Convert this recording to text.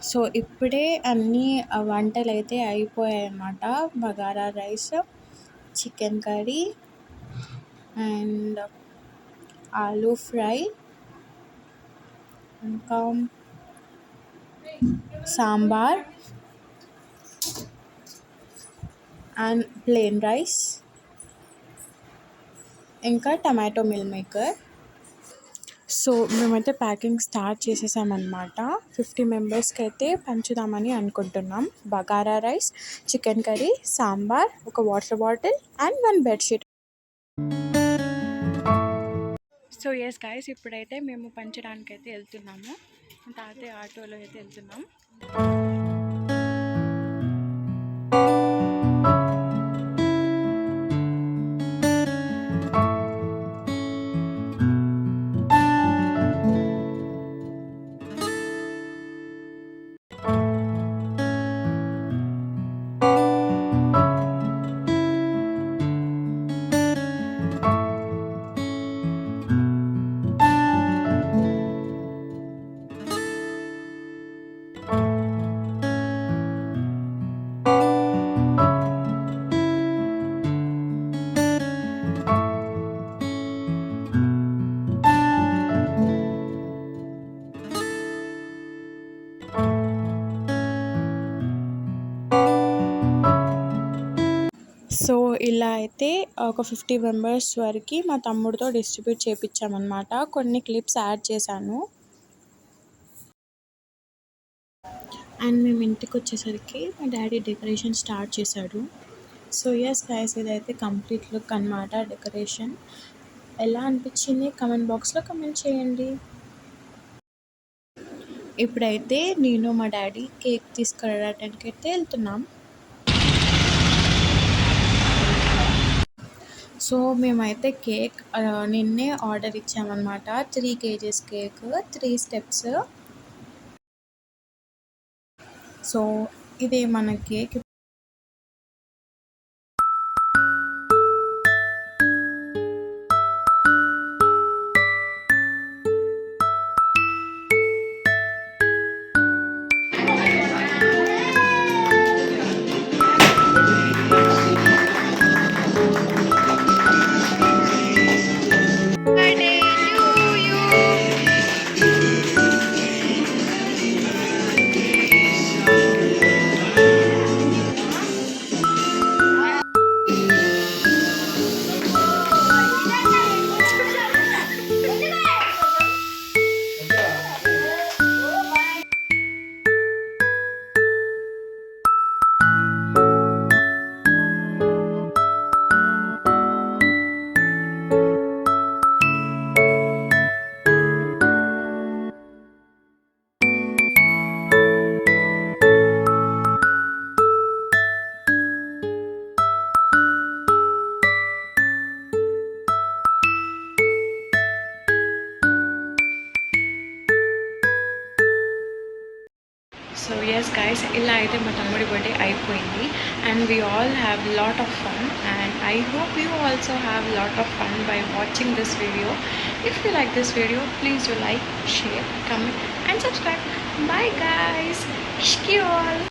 So ఇప్పుడే అన్నీ వంటలైతే అయిపోయాయన్నమాట. Bagara rice, chicken curry and aloo fry, ఇంకా సాంబార్ అండ్ ప్లెయిన్ రైస్, ఇంకా టమాటో మిల్ మేకర్. సో మేమైతే ప్యాకింగ్ స్టార్ట్ చేసేసామన్నమాట. 50 మెంబర్స్కి అయితే పంచుదామని అనుకుంటున్నాం. Bagara rice, chicken curry, sambar, ఒక water bottle and 1 bedsheet. So yes guys, ఇప్పుడైతే మేము పంచడానికైతే వెళ్తున్నాము. తాతే ఆటోలో అయితే వెళ్తున్నాం. సో ఇలా అయితే ఒక 50 మెంబర్స్ వరకు మా తమ్ముడితో డిస్ట్రిబ్యూట్ చేయించామన్నమాట. కొన్ని క్లిప్స్ యాడ్ చేశాను. అండ్ మేము ఇంటికి వచ్చేసరికి మా డాడీ డెకరేషన్ స్టార్ట్ చేశాడు. సో ఎస్ గైస్, ఇదైతే కంప్లీట్ లుక్ అన్నమాట డెకరేషన్. ఎలా అనిపించింది కామెంట్ బాక్స్లో కామెంట్ చేయండి. ఇప్పుడైతే నేను మా డాడీ కేక్ తీసుకురావడానికి అయితే వెళ్తున్నాం. సో మేమైతే కేక్ నిన్నే ఆర్డర్ ఇచ్చామన్నమాట. 3 kgs కేక్, 3 స్టెప్స్. సో ఇదే మన కేక్. సో ఎస్ గైస్, ఇలా అయితే మా తమ్ముడి బర్త్డే అయిపోయింది. And we all have lot of fun. And I hope you also have lot of fun by watching this video. If you like this video, please do like, share, comment and subscribe. Bye guys. Ishki all.